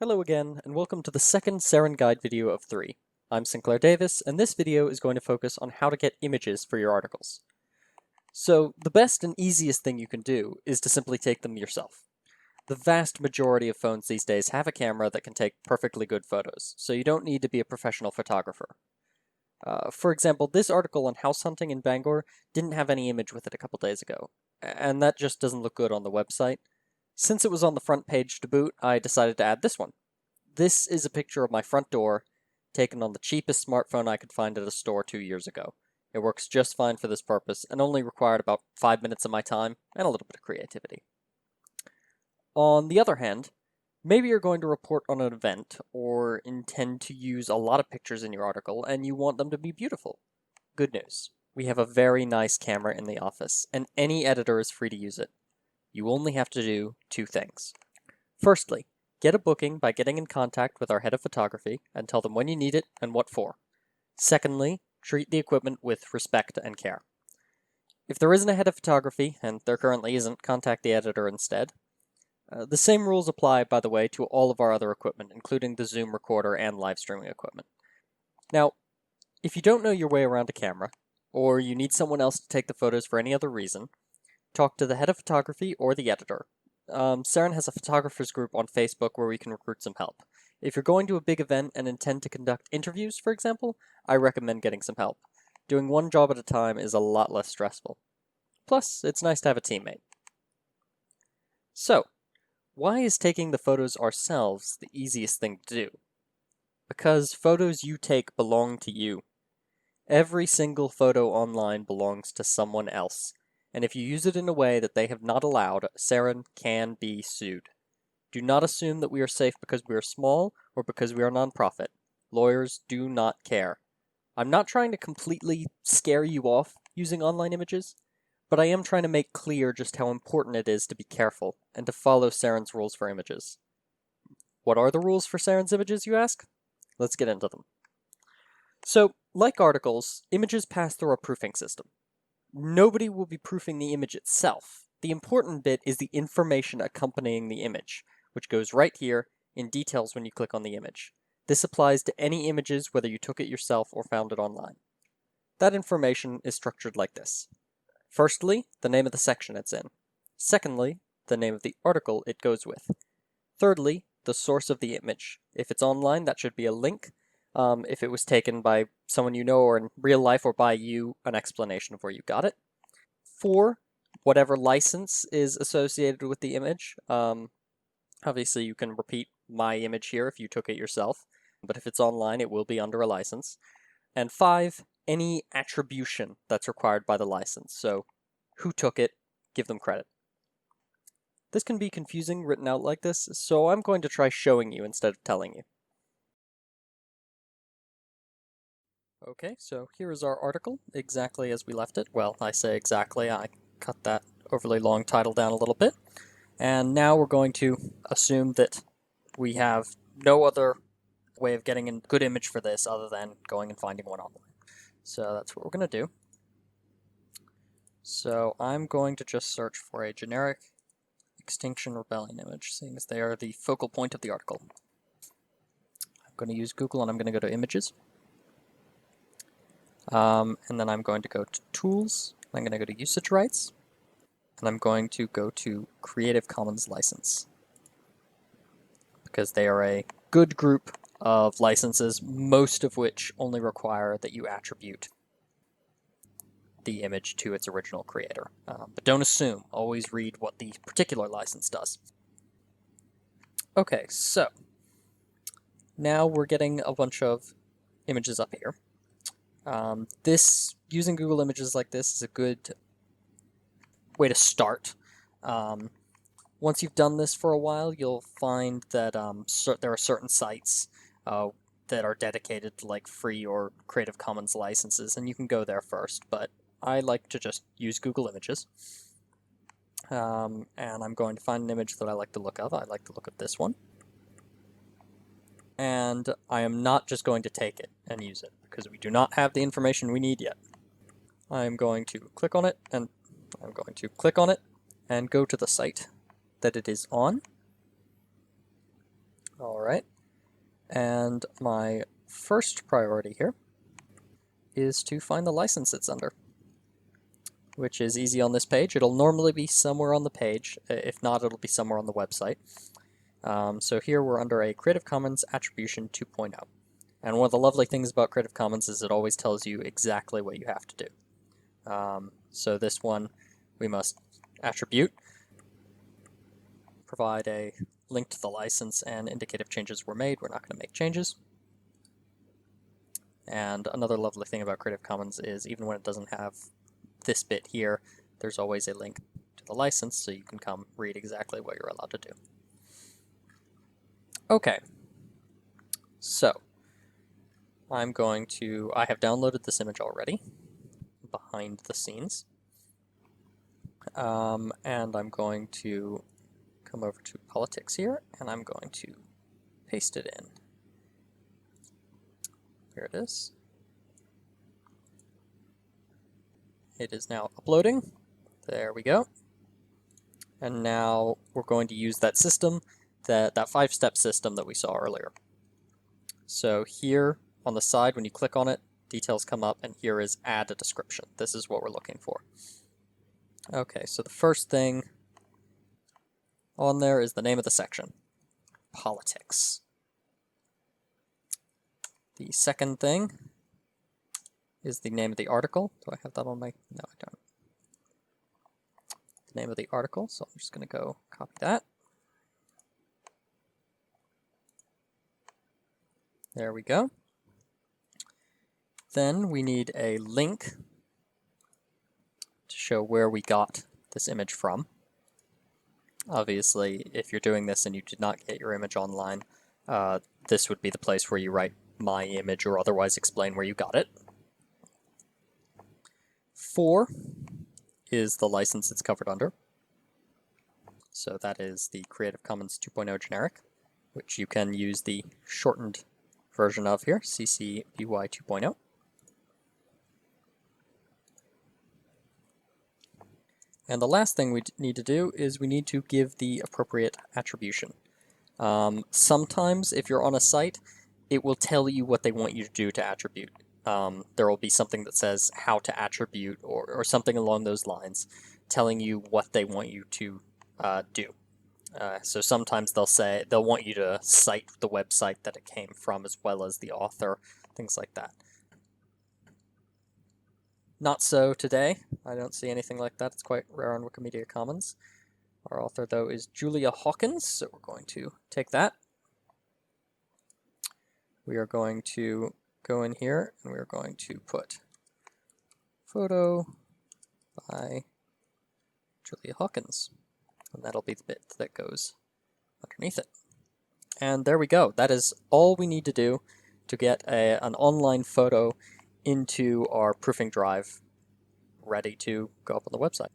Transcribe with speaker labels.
Speaker 1: Hello again, and welcome to the second Seren Guide video of 3. I'm Sinclair Davis, and this video is going to focus on how to get images for your articles. So, the best and easiest thing you can do is to simply take them yourself. The vast majority of phones these days have a camera that can take perfectly good photos, so you don't need to be a professional photographer. For example, this article on house hunting in Bangor didn't have any image with it a couple days ago, and that just doesn't look good on the website. Since it was on the front page to boot, I decided to add this one. This is a picture of my front door, taken on the cheapest smartphone I could find at a store 2 years ago. It works just fine for this purpose, and only required about 5 minutes of my time, and a little bit of creativity. On the other hand, maybe you're going to report on an event, or intend to use a lot of pictures in your article, and you want them to be beautiful. Good news. We have a very nice camera in the office, and any editor is free to use it. You only have to do 2 things. Firstly, get a booking by getting in contact with our head of photography and tell them when you need it and what for. Secondly, treat the equipment with respect and care. If there isn't a head of photography, and there currently isn't, contact the editor instead. The same rules apply, by the way, to all of our other equipment, including the Zoom recorder and live streaming equipment. Now, if you don't know your way around a camera, or you need someone else to take the photos for any other reason, talk to the head of photography or the editor. Seren has a photographers group on Facebook where we can recruit some help. If you're going to a big event and intend to conduct interviews, for example, I recommend getting some help. Doing one job at a time is a lot less stressful. Plus, it's nice to have a teammate. So, why is taking the photos ourselves the easiest thing to do? Because photos you take belong to you. Every single photo online belongs to someone else, and if you use it in a way that they have not allowed, Seren can be sued. Do not assume that we are safe because we are small or because we are nonprofit. Lawyers do not care. I'm not trying to completely scare you off using online images, but I am trying to make clear just how important it is to be careful and to follow Seren's rules for images. What are the rules for Seren's images, you ask? Let's get into them. So, like articles, images pass through a proofing system. Nobody will be proofing the image itself. The important bit is the information accompanying the image, which goes right here in details when you click on the image. This applies to any images whether you took it yourself or found it online. That information is structured like this. Firstly, the name of the section it's in. Secondly, the name of the article it goes with. Thirdly, the source of the image. If it's online, that should be a link. If it was taken by someone you know or in real life or by you, an explanation of where you got it. 4, whatever license is associated with the image. Obviously, you can repeat my image here if you took it yourself, but if it's online, it will be under a license. And 5, any attribution that's required by the license. So, who took it, give them credit. This can be confusing written out like this, so I'm going to try showing you instead of telling you. Okay, so here is our article, exactly as we left it. Well, I say exactly, I cut that overly long title down a little bit. And now we're going to assume that we have no other way of getting a good image for this other than going and finding one online. So that's what we're going to do. So I'm going to just search for a generic Extinction Rebellion image, seeing as they are the focal point of the article. I'm going to use Google and I'm going to go to Images. And then I'm going to go to Tools, I'm going to go to Usage Rights, and I'm going to go to Creative Commons License, because they are a good group of licenses, most of which only require that you attribute the image to its original creator. But don't assume, always read what the particular license does. Okay, so now we're getting a bunch of images up here. Using Google Images like this is a good way to start. Once you've done this for a while, you'll find that there are certain sites that are dedicated to like free or Creative Commons licenses, and you can go there first, but I like to just use Google Images. And I'm going to find an image that I like the look of. I like the look of this one. And I am not just going to take it and use it, because we do not have the information we need yet. I'm going to click on it, and I'm going to click on it, and go to the site that it is on. All right. And my first priority here is to find the license it's under, which is easy on this page. It'll normally be somewhere on the page. If not, it'll be somewhere on the website. So here we're under a Creative Commons Attribution 2.0. And one of the lovely things about Creative Commons is it always tells you exactly what you have to do. So this one, we must attribute, provide a link to the license, and indicate if changes were made. We're not going to make changes. And another lovely thing about Creative Commons is even when it doesn't have this bit here, there's always a link to the license, so you can come read exactly what you're allowed to do. Okay, so I have downloaded this image already behind the scenes, and I'm going to come over to politics here, and I'm going to paste it in. Here it is. It is now uploading. There we go. And now we're going to use that system, that 5-step system that we saw earlier. So here on the side, when you click on it, details come up, and here is add a description. This is what we're looking for. Okay, so the first thing on there is the name of the section, politics. The second thing is the name of the article. Do I have that on my... No, I don't. The name of the article, so I'm just going to go copy that. There we go. Then we need a link to show where we got this image from. Obviously, if you're doing this and you did not get your image online, this would be the place where you write my image or otherwise explain where you got it. 4 is the license it's covered under. So that is the Creative Commons 2.0 generic, which you can use the shortened version of here, CC BY 2.0. And the last thing we need to do is we need to give the appropriate attribution. Sometimes if you're on a site, it will tell you what they want you to do to attribute. There will be something that says how to attribute or something along those lines, telling you what they want you to do. So sometimes they'll want you to cite the website that it came from as well as the author, things like that. Not so today. I don't see anything like that. It's quite rare on Wikimedia Commons. Our author, though, is Julia Hawkins, so we're going to take that. We are going to go in here, and we are going to put photo by Julia Hawkins, and that'll be the bit that goes underneath it. And there we go. That is all we need to do to get an online photo into our proofing drive ready to go up on the website.